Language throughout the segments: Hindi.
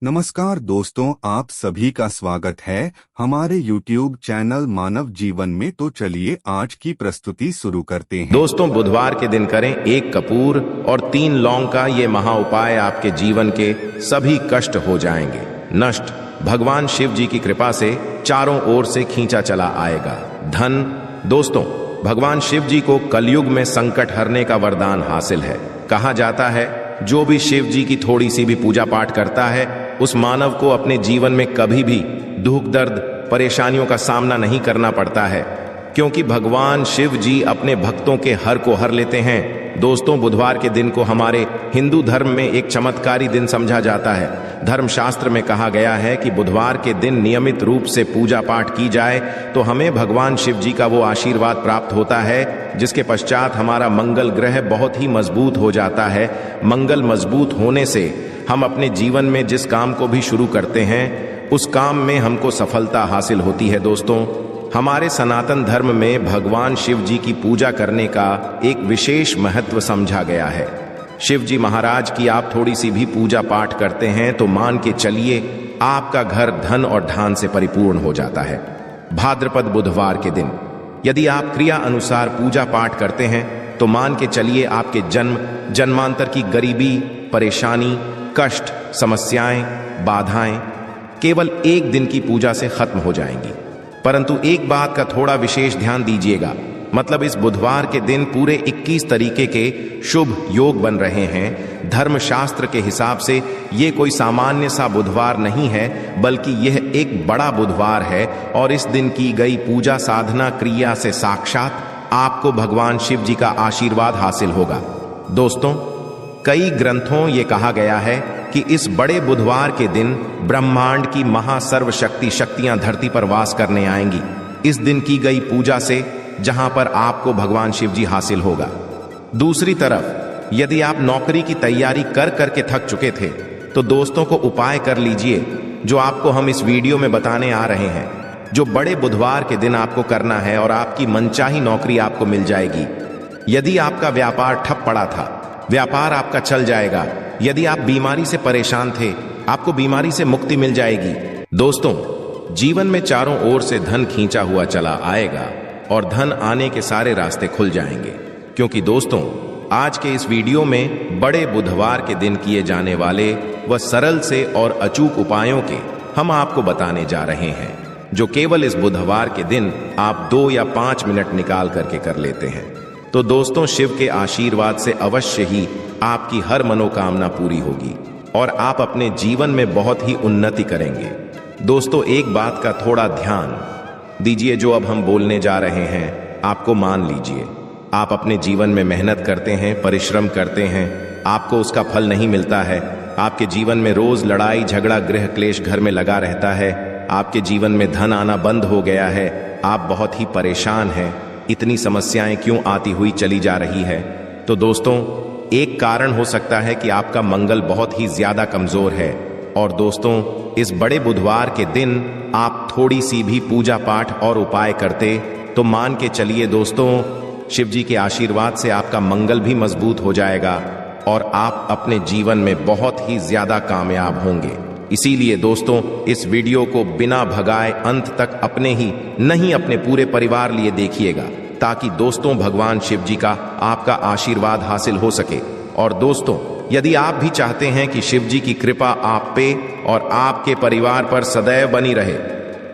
नमस्कार दोस्तों, आप सभी का स्वागत है हमारे YouTube चैनल मानव जीवन में। तो चलिए आज की प्रस्तुति शुरू करते हैं। दोस्तों, बुधवार के दिन करें 1 कपूर और 3 लौंग का ये महा उपाय, आपके जीवन के सभी कष्ट हो जाएंगे नष्ट। भगवान शिव जी की कृपा से चारों ओर से खींचा चला आएगा धन। दोस्तों, भगवान शिव जी को कलयुग में संकट हरने का वरदान हासिल है। कहा जाता है जो भी शिव जी की थोड़ी सी भी पूजा पाठ करता है उस मानव को अपने जीवन में कभी भी दुख दर्द परेशानियों का सामना नहीं करना पड़ता है, क्योंकि भगवान शिव जी अपने भक्तों के हर को हर लेते हैं। दोस्तों, बुधवार के दिन को हमारे हिंदू धर्म में एक चमत्कारी दिन समझा जाता है। धर्मशास्त्र में कहा गया है कि बुधवार के दिन नियमित रूप से पूजा पाठ की जाए तो हमें भगवान शिव जी का वो आशीर्वाद प्राप्त होता है, जिसके पश्चात हमारा मंगल ग्रह बहुत ही मजबूत हो जाता है। मंगल मजबूत होने से हम अपने जीवन में जिस काम को भी शुरू करते हैं उस काम में हमको सफलता हासिल होती है। दोस्तों, हमारे सनातन धर्म में भगवान शिव जी की पूजा करने का एक विशेष महत्व समझा गया है। शिव जी महाराज की आप थोड़ी सी भी पूजा पाठ करते हैं तो मान के चलिए आपका घर धन और धान से परिपूर्ण हो जाता है। भाद्रपद बुधवार के दिन यदि आप क्रिया अनुसार पूजा पाठ करते हैं तो मान के चलिए आपके जन्मांतर की गरीबी, परेशानी, कष्ट, समस्याएं, बाधाएं केवल 1 दिन की पूजा से खत्म हो जाएंगी। परंतु एक बात का थोड़ा विशेष ध्यान दीजिएगा, मतलब इस बुधवार के दिन पूरे 21 तरीके के शुभ योग बन रहे हैं। धर्मशास्त्र के हिसाब से ये कोई सामान्य सा बुधवार नहीं है, बल्कि यह एक बड़ा बुधवार है और इस दिन की गई पूजा साधना क्रिया से साक्षात आपको भगवान शिव जी का आशीर्वाद हासिल होगा। दोस्तों, कई ग्रंथों ये कहा गया है कि इस बड़े बुधवार के दिन ब्रह्मांड की महासर्वशक्ति शक्तियां धरती पर वास करने आएंगी। इस दिन की गई पूजा से जहां पर आपको भगवान शिव जी हासिल होगा। दूसरी तरफ यदि आप नौकरी की तैयारी कर करके थक चुके थे तो दोस्तों को उपाय कर लीजिए जो आपको हम इस वीडियो में बताने आ रहे हैं, जो बड़े बुधवार के दिन आपको करना है और आपकी मनचाही नौकरी आपको मिल जाएगी। यदि आपका व्यापार ठप पड़ा था, व्यापार आपका चल जाएगा। यदि आप बीमारी से परेशान थे, आपको बीमारी से मुक्ति मिल जाएगी। दोस्तों, जीवन में चारों ओर से धन खींचा हुआ चला आएगा और धन आने के सारे रास्ते खुल जाएंगे, क्योंकि दोस्तों आज के इस वीडियो में बड़े बुधवार के दिन किए जाने वाले व सरल से और अचूक उपायों के हम आपको बताने जा रहे हैं, जो केवल इस बुधवार के दिन आप 2 या 5 मिनट निकाल करके कर लेते हैं। तो दोस्तों, शिव के आशीर्वाद से अवश्य ही आपकी हर मनोकामना पूरी होगी और आप अपने जीवन में बहुत ही उन्नति करेंगे। दोस्तों, एक बात का थोड़ा ध्यान दीजिए, जो अब हम बोलने जा रहे हैं आपको मान लीजिए। आप अपने जीवन में मेहनत करते हैं, परिश्रम करते हैं, आपको उसका फल नहीं मिलता है। आपके जीवन में रोज लड़ाई झगड़ा गृह क्लेश घर में लगा रहता है। आपके जीवन में धन आना बंद हो गया है। आप बहुत ही परेशान हैं। इतनी समस्याएं क्यों आती हुई चली जा रही है? तो दोस्तों, एक कारण हो सकता है कि आपका मंगल बहुत ही ज्यादा कमजोर है। और दोस्तों, इस बड़े बुधवार के दिन आप थोड़ी सी भी पूजा पाठ और उपाय करते तो मान के चलिए दोस्तों, शिव जी के आशीर्वाद से आपका मंगल भी मजबूत हो जाएगा और आप अपने जीवन में बहुत ही ज्यादा कामयाब होंगे। इसीलिए दोस्तों, इस वीडियो को बिना भगाए अंत तक अपने ही नहीं अपने पूरे परिवार लिए देखिएगा, ताकि दोस्तों भगवान शिव जी का आपका आशीर्वाद हासिल हो सके। और दोस्तों, यदि आप भी चाहते हैं कि शिव जी की कृपा आप पे और आपके परिवार पर सदैव बनी रहे,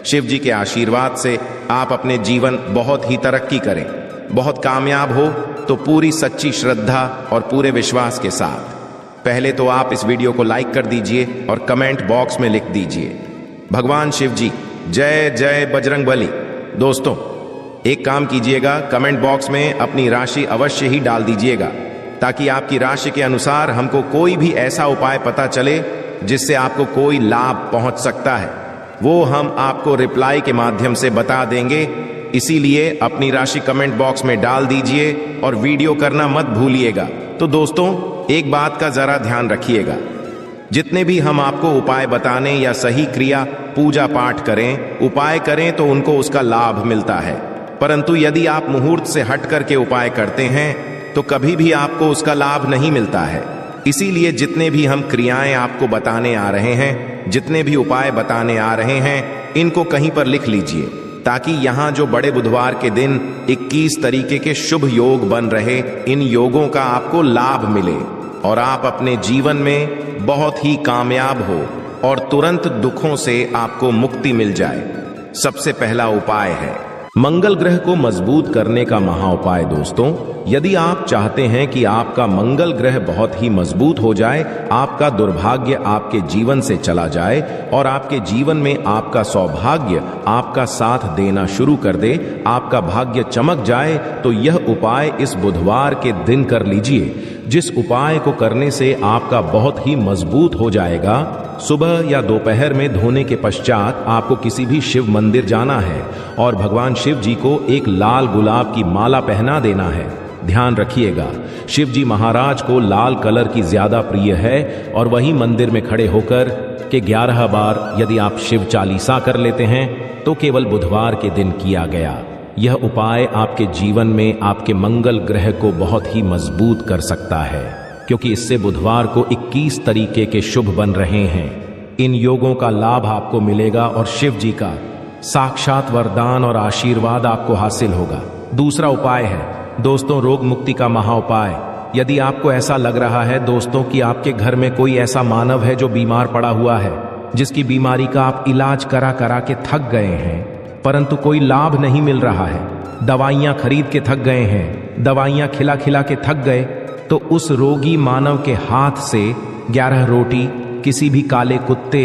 शिव जी के आशीर्वाद से आप अपने जीवन बहुत ही तरक्की करें, बहुत कामयाब हो, तो पूरी सच्ची श्रद्धा और पूरे विश्वास के साथ पहले तो आप इस वीडियो को लाइक कर दीजिए और कमेंट बॉक्स में लिख दीजिए, भगवान शिव जी जय जय बजरंगबली। दोस्तों, एक काम कीजिएगा, कमेंट बॉक्स में अपनी राशि अवश्य ही डाल दीजिएगा, ताकि आपकी राशि के अनुसार हमको कोई भी ऐसा उपाय पता चले जिससे आपको कोई लाभ पहुंच सकता है, वो हम आपको रिप्लाई के माध्यम से बता देंगे। इसीलिए अपनी राशि कमेंट बॉक्स में डाल दीजिए और वीडियो करना मत भूलिएगा। तो दोस्तों, एक बात का जरा ध्यान रखिएगा, जितने भी हम आपको उपाय बताने या सही क्रिया पूजा पाठ करें, उपाय करें तो उनको उसका लाभ मिलता है, परंतु यदि आप मुहूर्त से हट करके उपाय करते हैं तो कभी भी आपको उसका लाभ नहीं मिलता है। इसीलिए जितने भी हम क्रियाएं आपको बताने आ रहे हैं, जितने भी उपाय बताने आ रहे हैं, इनको कहीं पर लिख लीजिए, ताकि यहाँ जो बड़े बुधवार के दिन 21 तरीके के शुभ योग बन रहे, इन योगों का आपको लाभ मिले और आप अपने जीवन में बहुत ही कामयाब हो और तुरंत दुखों से आपको मुक्ति मिल जाए। सबसे पहला उपाय है मंगल ग्रह को मजबूत करने का महाउपाय। दोस्तों, यदि आप चाहते हैं कि आपका मंगल ग्रह बहुत ही मजबूत हो जाए, आपका दुर्भाग्य आपके जीवन से चला जाए और आपके जीवन में आपका सौभाग्य आपका साथ देना शुरू कर दे, आपका भाग्य चमक जाए, तो यह उपाय इस बुधवार के दिन कर लीजिए, जिस उपाय को करने से आपका बहुत ही मजबूत हो जाएगा। सुबह या दोपहर में धोने के पश्चात आपको किसी भी शिव मंदिर जाना है और भगवान शिव जी को एक लाल गुलाब की माला पहना देना है। ध्यान रखिएगा, शिव जी महाराज को लाल कलर की ज्यादा प्रिय है और वही मंदिर में खड़े होकर के 11 बार यदि आप शिव चालीसा कर लेते हैं तो केवल बुधवार के दिन किया गया यह उपाय आपके जीवन में आपके मंगल ग्रह को बहुत ही मजबूत कर सकता है, क्योंकि इससे बुधवार को 21 तरीके के शुभ बन रहे हैं। इन योगों का लाभ आपको मिलेगा और शिव जी का साक्षात वरदान और आशीर्वाद आपको हासिल होगा। दूसरा उपाय है दोस्तों रोग मुक्ति का महाउपाय। यदि आपको ऐसा लग रहा है दोस्तों कि आपके घर में कोई ऐसा मानव है जो बीमार पड़ा हुआ है, जिसकी बीमारी का आप इलाज करा करा के थक गए हैं परंतु कोई लाभ नहीं मिल रहा है, दवाइयां खरीद के थक गए हैं, दवाइयां खिला खिला के थक गए, तो उस रोगी मानव के हाथ से 11 रोटी किसी भी काले कुत्ते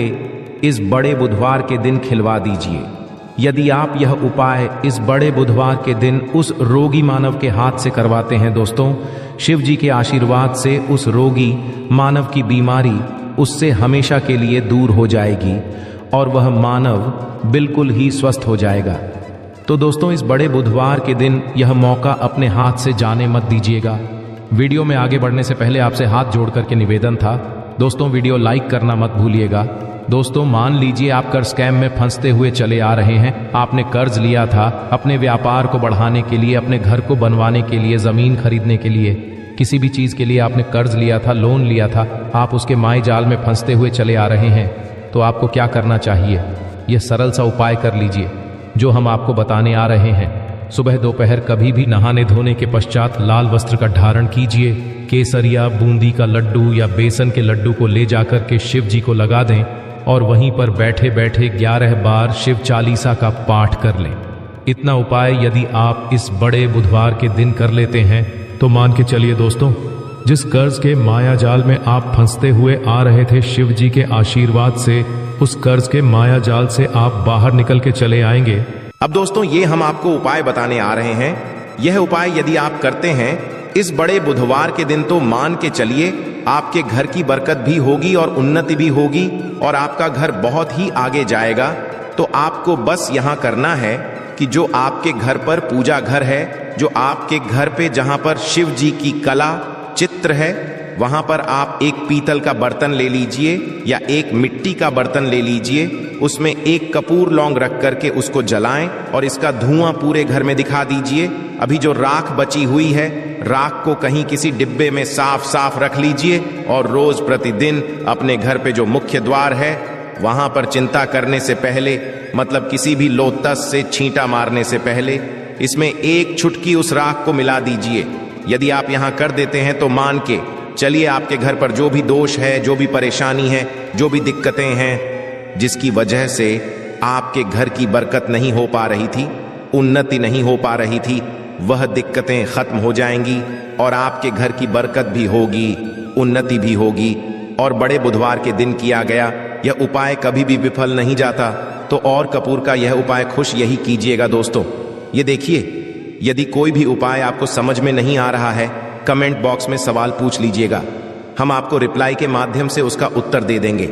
इस बड़े बुधवार के दिन खिलवा दीजिए। यदि आप यह उपाय इस बड़े बुधवार के दिन उस रोगी मानव के हाथ से करवाते हैं दोस्तों, शिव जी के आशीर्वाद से उस रोगी मानव की बीमारी उससे हमेशा के लिए दूर हो जाएगी और वह मानव बिल्कुल ही स्वस्थ हो जाएगा। तो दोस्तों, इस बड़े बुधवार के दिन यह मौका अपने हाथ से जाने मत दीजिएगा। वीडियो में आगे बढ़ने से पहले आपसे हाथ जोड़ करके निवेदन था दोस्तों, वीडियो लाइक करना मत भूलिएगा। दोस्तों, मान लीजिए आप कर्ज स्कैम में फंसते हुए चले आ रहे हैं। आपने कर्ज लिया था अपने व्यापार को बढ़ाने के लिए, अपने घर को बनवाने के लिए, जमीन खरीदने के लिए, किसी भी चीज के लिए आपने कर्ज लिया था, लोन लिया था। आप उसके माय जाल में फंसते हुए चले आ रहे हैं। तो आपको क्या करना चाहिए, यह सरल सा उपाय कर लीजिए जो हम आपको बताने आ रहे हैं। सुबह दोपहर कभी भी नहाने धोने के पश्चात लाल वस्त्र का धारण कीजिए। केसर या बूंदी का लड्डू या बेसन के लड्डू को ले जाकर के शिव जी को लगा दें और वहीं पर बैठे बैठे 11 बार शिव चालीसा का पाठ कर लें। इतना उपाय यदि आप इस बड़े बुधवार के दिन कर लेते हैं तो मान के चलिए दोस्तों, जिस कर्ज के माया जाल में आप फंसते हुए आ रहे थे, शिव जी के आशीर्वाद से उस कर्ज के माया जाल से आप बाहर निकल के चले आएंगे। अब दोस्तों, ये हम आपको उपाय बताने आ रहे हैं। यह उपाय यदि आप करते हैं इस बड़े बुधवार के दिन, तो मान के चलिए आपके घर की बरकत भी होगी और उन्नति भी होगी और आपका घर बहुत ही आगे जाएगा। तो आपको बस यहाँ करना है कि जो आपके घर पर पूजा घर है, जो आपके घर पे जहाँ पर शिव जी की कला चित्र है, वहां पर आप एक पीतल का बर्तन ले लीजिए या एक मिट्टी का बर्तन ले लीजिए, उसमें एक कपूर लौंग रख करके उसको जलाएं और इसका धुआं पूरे घर में दिखा दीजिए। अभी जो राख बची हुई है, राख को कहीं किसी डिब्बे में साफ साफ रख लीजिए और रोज प्रतिदिन अपने घर पे जो मुख्य द्वार है वहां पर चिंता करने से पहले, मतलब किसी भी लोटस से छींटा मारने से पहले, इसमें एक चुटकी उस राख को मिला दीजिए। यदि आप यहां कर देते हैं तो मान के चलिए आपके घर पर जो भी दोष है, जो भी परेशानी है, जो भी दिक्कतें हैं, जिसकी वजह से आपके घर की बरकत नहीं हो पा रही थी, उन्नति नहीं हो पा रही थी, वह दिक्कतें खत्म हो जाएंगी और आपके घर की बरकत भी होगी, उन्नति भी होगी। और बड़े बुधवार के दिन किया गया यह उपाय कभी भी विफल नहीं जाता। तो और कपूर का यह उपाय खुश यही कीजिएगा दोस्तों। ये देखिए, यदि कोई भी उपाय आपको समझ में नहीं आ रहा है, कमेंट बॉक्स में सवाल पूछ लीजिएगा, हम आपको रिप्लाई के माध्यम से उसका उत्तर दे देंगे।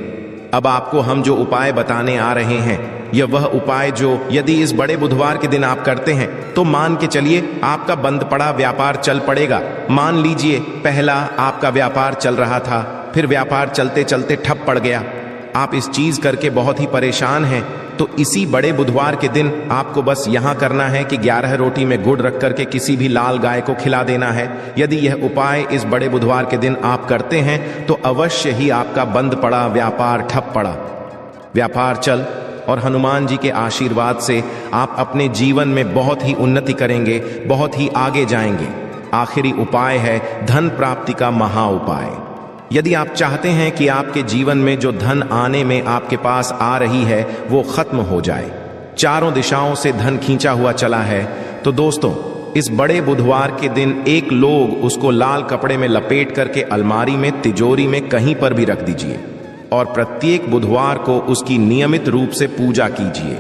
अब आपको हम जो उपाय बताने आ रहे हैं, यह वह उपाय जो यदि इस बड़े बुधवार के दिन आप करते हैं तो मान के चलिए आपका बंद पड़ा व्यापार चल पड़ेगा। मान लीजिए पहला आपका व्यापार चल रहा था, फिर व्यापार चलते चलते ठप पड़ गया, आप इस चीज करके बहुत ही परेशान हैं, तो तो इसी बड़े बुधवार के दिन आपको बस यहाँ करना है कि 11 रोटी में गुड़ रख करके किसी भी लाल गाय को खिला देना है। यदि यह उपाय इस बड़े बुधवार के दिन आप करते हैं तो अवश्य ही आपका बंद पड़ा व्यापार ठप पड़ा व्यापार चल और हनुमान जी के आशीर्वाद से आप अपने जीवन में बहुत ही उन्नति करेंगे, बहुत ही आगे जाएंगे। आखिरी उपाय है धन प्राप्ति का महा उपाय। यदि आप चाहते हैं कि आपके जीवन में जो धन आने में आपके पास आ रही है वो खत्म हो जाए, चारों दिशाओं से धन खींचा हुआ चला है, तो दोस्तों इस बड़े बुधवार के दिन एक लोग उसको लाल कपड़े में लपेट करके अलमारी में, तिजोरी में कहीं पर भी रख दीजिए और प्रत्येक बुधवार को उसकी नियमित रूप से पूजा कीजिए।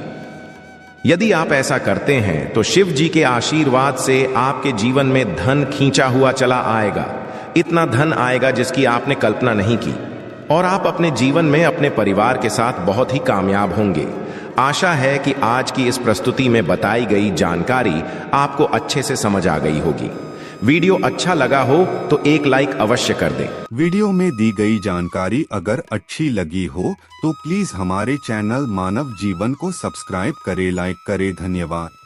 यदि आप ऐसा करते हैं तो शिव जी के आशीर्वाद से आपके जीवन में धन खींचा हुआ चला आएगा। इतना धन आएगा जिसकी आपने कल्पना नहीं की और आप अपने जीवन में अपने परिवार के साथ बहुत ही कामयाब होंगे। आशा है कि आज की इस प्रस्तुति में बताई गई जानकारी आपको अच्छे से समझ आ गई होगी। वीडियो अच्छा लगा हो तो एक लाइक अवश्य कर दें। वीडियो में दी गई जानकारी अगर अच्छी लगी हो तो प्लीज हमारे चैनल मानव जीवन को सब्सक्राइब करें, लाइक करें। धन्यवाद।